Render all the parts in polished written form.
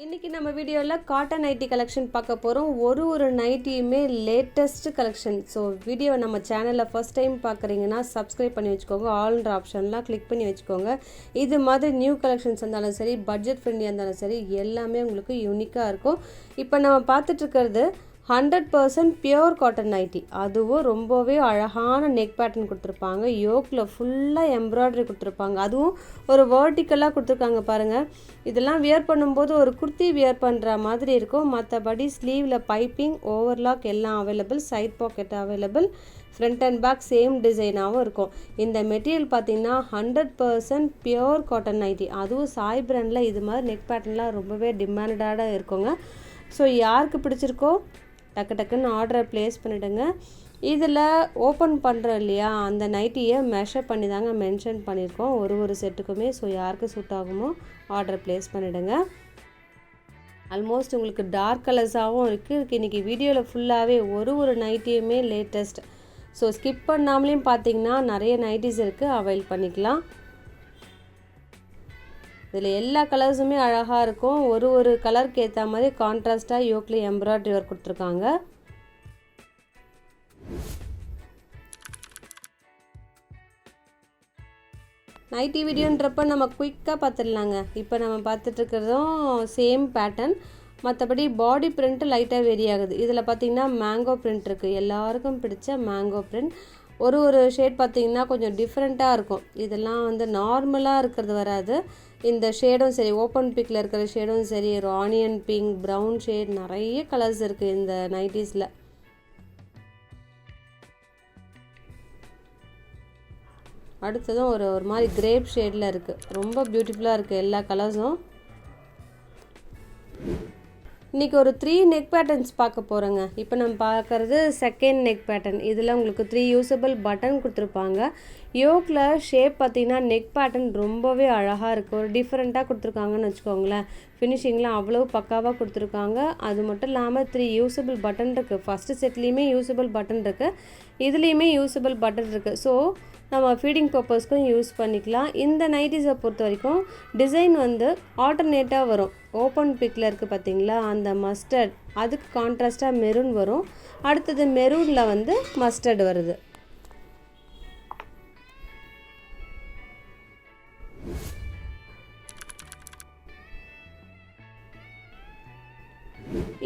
இன்றைக்கி நம்ம வீடியோவில் காட்டன் நைட்டி கலெக்ஷன் பார்க்க போகிறோம். ஒரு நைட்டியுமே லேட்டஸ்ட் கலெக்ஷன். ஸோ வீடியோ நம்ம சேனலில் ஃபஸ்ட் டைம் பார்க்குறீங்கன்னா சப்ஸ்கிரைப் பண்ணி வச்சுக்கோங்க. ஆல்ன்ற ஆப்ஷன்லாம் கிளிக் பண்ணி வச்சுக்கோங்க. இது மாதிரி நியூ கலெக்ஷன்ஸ் இருந்தாலும் சரி, பட்ஜெட் ஃப்ரெண்ட்லியாக இருந்தாலும் சரி, எல்லாமே உங்களுக்கு யூனிக்காக இருக்கும். இப்போ நம்ம பார்த்துட்ருக்கிறது 100% பியோர் காட்டன் நைட்டி. அதுவும் ரொம்பவே அழகான நெக் பேட்டர்ன் கொடுத்துருப்பாங்க. யோக்கில் ஃபுல்லாக எம்ப்ராய்டரி கொடுத்துருப்பாங்க. அதுவும் ஒரு வேர்ட்டிக்கலாக கொடுத்துருக்காங்க பாருங்கள். இதெல்லாம் வியர் பண்ணும்போது ஒரு குர்த்தி வியர் பண்ணுற மாதிரி இருக்கும். மற்றபடி ஸ்லீவில் பைப்பிங், ஓவர்லாக் எல்லாம் available. Side pocket available. Front and back same டிசைனாகவும் இருக்கும். இந்த மெட்டீரியல் பார்த்திங்கன்னா 100% பியோர் காட்டன் நைட்டி. அதுவும் சாய் பிராண்டில் இது மாதிரி நெக் பேட்டர்ன்லாம் ரொம்பவே டிமாண்டடாக இருக்குங்க. ஸோ யாருக்கு பிடிச்சிருக்கோ டக்குன்னு ஆர்டரை ப்ளேஸ் பண்ணிவிடுங்க. இதில் ஓப்பன் பண்ணுறோம் இல்லையா, அந்த நைட்டியை மெஷர் பண்ணி தாங்க மென்ஷன் பண்ணியிருக்கோம் ஒரு செட்டுக்குமே. ஸோ யாருக்கு சூட் ஆகுமோ ஆர்டரை ப்ளேஸ் பண்ணிவிடுங்க. ஆல்மோஸ்ட் உங்களுக்கு டார்க் கலர்ஸாகவும் இருக்குது. இன்றைக்கி வீடியோவில் ஃபுல்லாகவே ஒரு நைட்டியுமே லேட்டஸ்ட். ஸோ ஸ்கிப் பண்ணாமலேயும் பார்த்தீங்கன்னா நிறைய நைட்டிஸ் இருக்குது, அவைல் பண்ணிக்கலாம். இதில் எல்லா கலர்ஸுமே அழகாக இருக்கும். ஒரு கலருக்கு ஏற்ற மாதிரி கான்ட்ராஸ்ட்டாக யோக்லி எம்ப்ராய்டரி ஒர்க் கொடுத்துருக்காங்க. நைட்டி வீடியோன்றப்ப நம்ம குயிக்காக பார்த்துடலாங்க. இப்போ நம்ம பார்த்துட்ருக்கிறதும் சேம் பேட்டர்ன். மற்றபடி பாடி பிரிண்ட்டு லைட்டாக வெரி ஆகுது. இதில் பார்த்திங்கன்னா மேங்கோ பிரிண்ட் இருக்குது. எல்லாருக்கும் பிடிச்ச மேங்கோ பிரிண்ட். ஒரு ஷேட் பார்த்திங்கன்னா கொஞ்சம் டிஃப்ரெண்ட்டாக இருக்கும். இதெல்லாம் நார்மலாக இருக்கிறது வராது. இந்த ஷேடும் சரி, ஓப்பன் பிக்கில் இருக்கிற ஷேடும் சரி, ஒரு ஆனியன் பிங்க், ப்ரௌன் ஷேட், நிறைய கலர்ஸ் இருக்குது இந்த நைட்டிஸில். அடுத்ததும் ஒரு மாதிரி கிரேப் ஷேடில் இருக்குது. ரொம்ப பியூட்டிஃபுல்லாக இருக்குது எல்லா கலர்ஸும். இன்றைக்கி ஒரு 3 நெக் பேட்டர்ன்ஸ் பார்க்க போகிறோங்க. இப்போ நம்ம பார்க்குறது செகண்ட் நெக் பேட்டர்ன். இதில் உங்களுக்கு 3 யூஸபிள் பட்டன் கொடுத்துருப்பாங்க. யோக்கில் ஷேப் பார்த்திங்கன்னா நெக் பேட்டர்ன் ரொம்பவே அழகாக இருக்குது. ஒரு டிஃப்ரெண்ட்டாக கொடுத்துருக்காங்கன்னு வச்சுக்கோங்களேன். ஃபினிஷிங்லாம் அவ்வளோ பக்காவாக கொடுத்துருக்காங்க. அது மட்டும் இல்லாமல் 3 யூஸபிள் பட்டன் இருக்குது. ஃபஸ்ட்டு செட்லேயுமே யூஸபிள் பட்டன் இருக்குது, இதுலேயுமே யூஸபிள் பட்டன் இருக்குது. ஸோ நம்ம ஃபீடிங் பர்பஸ்க்கும் யூஸ் பண்ணிக்கலாம். இந்த நைட்டிஸை பொறுத்த வரைக்கும் டிசைன் ஆல்டர்னேட்டாக வரும். ஓப்பன் பிக்கில் இருக்குது பார்த்திங்களா, அந்த மஸ்டர்ட், அதுக்கு கான்ட்ராஸ்ட்டாக மெரூன் வரும். அடுத்தது மெரூனில் மஸ்டர்ட் வருது.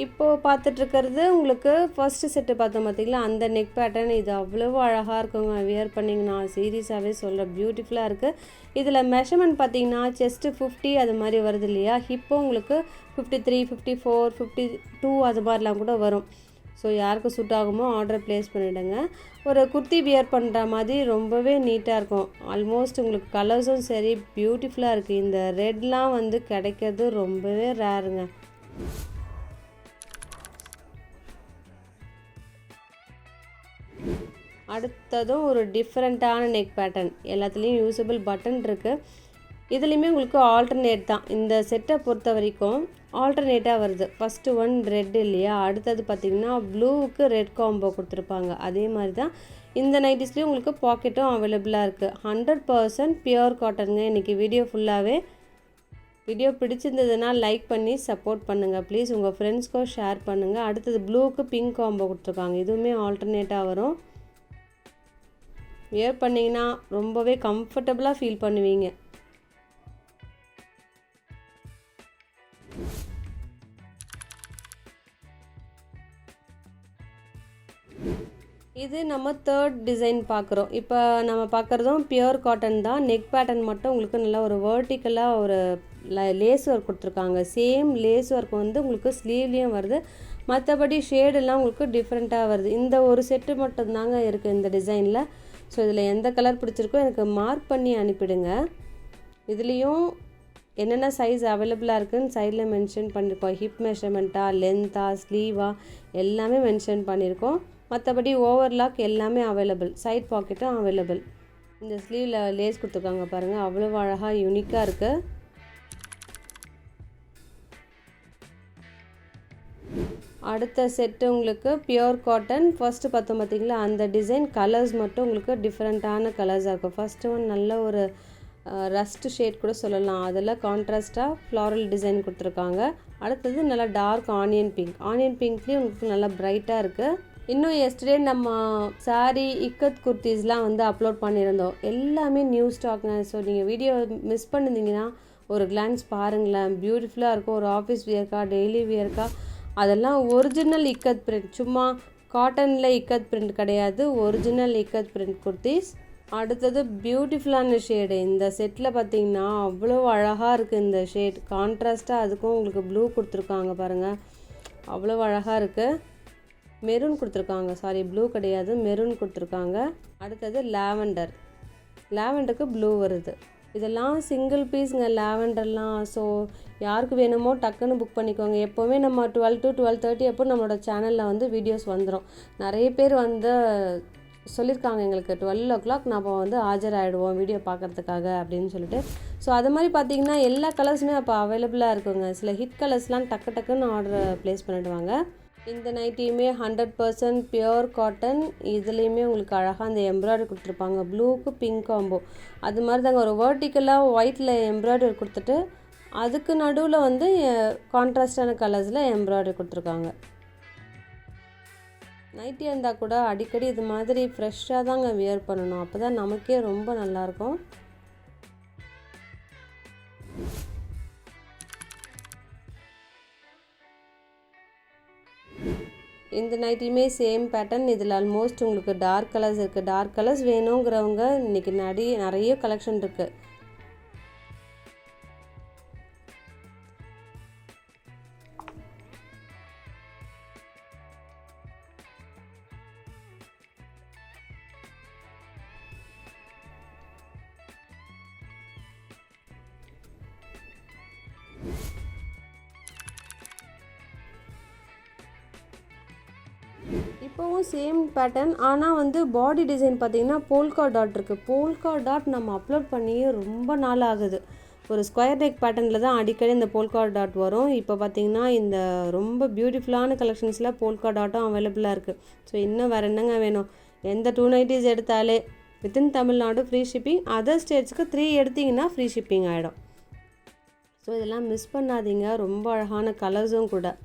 இப்போது பார்த்துட்ருக்கிறது உங்களுக்கு ஃபஸ்ட்டு செட்டு பார்த்தோம் பார்த்திங்களா, அந்த நெக் பேட்டர்ன். இது அவ்வளோ அழகாக இருக்குங்க. வியர் பண்ணிங்கன்னா சீரியஸாகவே சொல்ல பியூட்டிஃபுல்லாக இருக்குது. இதில் மெஷர்மெண்ட் பார்த்திங்கன்னா செஸ்ட்டு 50 அது மாதிரி வருது இல்லையா. ஹிப்போ உங்களுக்கு 53, 54, 52 அது மாதிரிலாம் கூட வரும். ஸோ யாருக்கு சூட் ஆகுமோ ஆர்டர் ப்ளேஸ் பண்ணிவிடுங்க. ஒரு குர்த்தி வியர் பண்ணுற மாதிரி ரொம்பவே நீட்டாக இருக்கும். ஆல்மோஸ்ட் உங்களுக்கு கலர்ஸும் சரி பியூட்டிஃபுல்லாக இருக்குது. இந்த ரெட்லாம் கிடைக்கிறது ரொம்பவே ரேருங்க. அடுத்ததும் ஒரு டிஃப்ரெண்ட்டான நெக் பேட்டர்ன். எல்லாத்துலேயும் யூஸபிள் பட்டன் இருக்குது. இதுலேயுமே உங்களுக்கு ஆல்டர்னேட் தான். இந்த செட்டை பொறுத்த வரைக்கும் ஆல்டர்னேட்டாக வருது. ஃபஸ்ட்டு ஒன் ரெட் இல்லையா, அடுத்தது பார்த்திங்கன்னா ப்ளூவுக்கு ரெட் காம்போ கொடுத்துருப்பாங்க. அதே மாதிரி தான் இந்த நைட்டிஸ்லேயும் உங்களுக்கு பாக்கெட்டும் அவைலபிளாக இருக்குது. 100% பியோர் காட்டனுங்க. இன்றைக்கி வீடியோ ஃபுல்லாகவே. வீடியோ பிடிச்சிருந்ததுன்னா லைக் பண்ணி சப்போர்ட் பண்ணுங்கள் ப்ளீஸ். உங்கள் ஃப்ரெண்ட்ஸ்க்கும் ஷேர் பண்ணுங்கள். அடுத்தது ப்ளூவுக்கு பிங்க் காம்போ கொடுத்துருக்காங்க. இதுவுமே ஆல்டர்னேட்டாக வரும். வியர் பண்ணிங்கன்னா ரொம்பவே கம்ஃபர்டபுளாக ஃபீல் பண்ணுவீங்க. இது நம்ம தேர்ட் டிசைன் பார்க்குறோம். இப்போ நம்ம பார்க்குறதும் பியோர் காட்டன் தான். நெக் பேட்டர்ன் மட்டும் உங்களுக்கு நல்லா ஒரு வேர்ட்டிக்கலாக ஒரு லேஸ் ஒர்க் கொடுத்துருக்காங்க. சேம் லேஸ் ஒர்க் உங்களுக்கு ஸ்லீவ்லேயும் வருது. மற்றபடி ஷேடெல்லாம் உங்களுக்கு டிஃப்ரெண்ட்டாக வருது. இந்த ஒரு செட்டு மட்டும்தாங்க இருக்குது இந்த டிசைனில். ஸோ இதில் எந்த கலர் பிடிச்சிருக்கோ எனக்கு மார்க் பண்ணி அனுப்பிடுங்க. இதுலேயும் என்னென்ன சைஸ் அவைலபிளாக இருக்குதுன்னு சைடில் மென்ஷன் பண்ணியிருக்கோம். ஹிப் மெஷர்மெண்ட்டாக, லென்த்தாக, ஸ்லீவாக எல்லாமே மென்ஷன் பண்ணியிருக்கோம். மற்றபடி ஓவர்லாக் எல்லாமே அவைலபிள். Side பாக்கெட்டும் available. இந்த ஸ்லீவில் லேஸ் கொடுத்துருக்காங்க பாருங்கள், அவ்வளோ அழகாக யூனிக்காக இருக்குது. அடுத்த செட்டு உங்களுக்கு பியோர் காட்டன். ஃபஸ்ட்டு பார்த்தோம் பார்த்திங்களா, அந்த டிசைன் கலர்ஸ் மட்டும் உங்களுக்கு டிஃப்ரெண்ட்டான கலர்ஸாக இருக்கும். ஃபஸ்ட்டு ஒன் நல்ல ஒரு ரஸ்ட் ஷேட் கூட சொல்லலாம். அதில் கான்ட்ராஸ்ட்டாக ஃப்ளாரல் டிசைன் கொடுத்துருக்காங்க. அடுத்தது நல்லா டார்க் ஆனியன் பிங்க்லேயும் உங்களுக்கு நல்லா பிரைட்டாக இருக்குது. இன்னும் எஸ்டர்டே நம்ம சாரீ இக்கத் குர்த்திஸ்லாம் வந்து அப்லோட் பண்ணியிருந்தோம். எல்லாமே நியூ ஸ்டாக்ங்க. ஸோ நீங்கள் வீடியோ மிஸ் பண்ணியிருந்தீங்கன்னா ஒரு கிளான்ஸ் பாருங்களேன். பியூட்டிஃபுல்லாக இருக்கும். ஒரு ஆஃபீஸ் வியர்க்கா, டெய்லி வியர்க்கா, அதெல்லாம் ஒரிஜினல் இக்கத் பிரிண்ட். சும்மா காட்டனில் இக்கத் பிரிண்ட் கிடையாது, ஒரிஜினல் இக்கத் பிரிண்ட் குர்த்திஸ். அடுத்தது பியூட்டிஃபுல்லான ஷேடு. இந்த செட்டில் பார்த்தீங்கன்னா அவ்வளோ அழகாக இருக்குது இந்த ஷேட். கான்ட்ராஸ்ட்டாக அதுக்கும் உங்களுக்கு ப்ளூ கொடுத்துருக்காங்க பாருங்கள், அவ்வளோ அழகாக இருக்குது. மெரூன் கொடுத்துருக்காங்க, சாரி ப்ளூ கிடையாது, மெரூன் கொடுத்துருக்காங்க. அடுத்தது லாவெண்டருக்கு ப்ளூ வருது. இதெல்லாம் சிங்கிள் பீஸுங்க லாவெண்டர்லாம். ஸோ யாருக்கு வேணுமோ டக்குன்னு புக் பண்ணிக்கோங்க. எப்போவுமே நம்ம 12 to 12:30 அப்போ நம்மளோட சேனலில் வந்து வீடியோஸ் வந்துடும். நிறைய பேர் வந்து சொல்லியிருக்காங்க எங்களுக்கு 12 o'clock நம்ம வந்து ஆஜராகிடுவோம் வீடியோ பார்க்குறதுக்காக அப்படின்னு சொல்லிட்டு. ஸோ அது மாதிரி பார்த்தீங்கன்னா எல்லா கலர்ஸுமே அப்போ அவைலபிளாக இருக்குங்க. சில ஹிட் கலர்ஸ்லாம் டக்குன்னு ஆர்டர் ப்ளேஸ் பண்ணிவிடுவாங்க. இந்த நைட்டியுமே 100% பியோர் காட்டன். இதுலேயுமே உங்களுக்கு அழகாக அந்த எம்ப்ராய்டரி கொடுத்துருப்பாங்க. ப்ளூக்கு பிங்க் காம்போ அது மாதிரி தாங்க. ஒரு வேர்ட்டிக்கலாக ஒயிட்டில் எம்ப்ராய்டரி கொடுத்துட்டு அதுக்கு நடுவில் வந்து கான்ட்ராஸ்டான கலர்ஸில் எம்ப்ராய்டரி கொடுத்துருக்காங்க. நைட்டியாக இருந்தால் கூட அடிக்கடி இது மாதிரி ஃப்ரெஷ்ஷாக தாங்க வியர் பண்ணணும். அப்போ தான் நமக்கே ரொம்ப நல்லாயிருக்கும். இந்த நைட்டியுமே சேம் பேட்டர்ன். இதில் ஆல்மோஸ்ட் உங்களுக்கு டார்க் கலர்ஸ் இருக்குது. டார்க் கலர்ஸ் வேணுங்கிறவங்க இன்றைக்கி நிறைய கலெக்ஷன் இருக்குது. இப்போவும் சேம் பேட்டர்ன், ஆனால் வந்து பாடி டிசைன் பார்த்திங்கன்னா போல்கா டாட் இருக்குது. போல்கா டாட் நம்ம அப்லோட் பண்ணி ரொம்ப நாள் ஆகுது. ஒரு ஸ்கொயர் நெக் பேட்டர்னில் தான் அடிக்கடி இந்த போல்கா டாட் வரும். இப்போ பார்த்திங்கன்னா இந்த ரொம்ப பியூட்டிஃபுல்லான கலெக்ஷன்ஸில் போல்கா டாட்டும் அவைலபிளாக இருக்குது. ஸோ இன்னும் வேறு என்னங்க வேணும்? எந்த 2 நைட்டிஸ் எடுத்தாலே within Tamil Nadu free shipping. Other ஸ்டேட்ஸ்க்கு 3 எடுத்திங்கன்னா ஃப்ரீ ஷிப்பிங் ஆகிடும். ஸோ இதெல்லாம் மிஸ் பண்ணாதீங்க. ரொம்ப அழகான கலர்ஸும் கூட.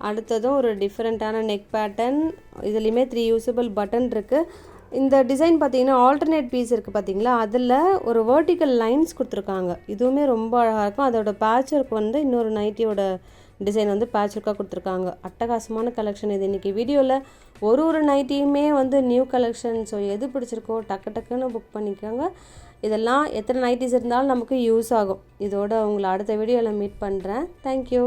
அடுத்ததும் ஒரு டிஃப்ரெண்ட்டான நெக் பேட்டர்ன். இதுலேயுமே 3 யூஸபிள் பட்டன் இருக்குது. இந்த டிசைன் பார்த்தீங்கன்னா ஆல்டர்னேட் பீஸ் இருக்குது பார்த்தீங்களா, அதில் ஒரு வேர்ட்டிக்கல் லைன்ஸ் கொடுத்துருக்காங்க. இதுவுமே ரொம்ப அழகாக இருக்கும். அதோட பேட்ச் ஒர்க் வந்து இன்னொரு நைட்டியோட டிசைன் வந்து பேட்ச் ஒர்க்காக கொடுத்துருக்காங்க. அட்டகாசமான கலெக்ஷன் இது. இன்றைக்கி வீடியோவில் ஒரு நைட்டியுமே வந்து நியூ கலெக்ஷன். ஸோ எது பிடிச்சிருக்கோ டக்குன்னு புக் பண்ணிக்கோங்க. இதெல்லாம் எத்தனை நைட்டிஸ் இருந்தாலும் நமக்கு யூஸ் ஆகும். இதோட உங்களை அடுத்த வீடியோவில் மீட் பண்ணுறேன். தேங்க்யூ.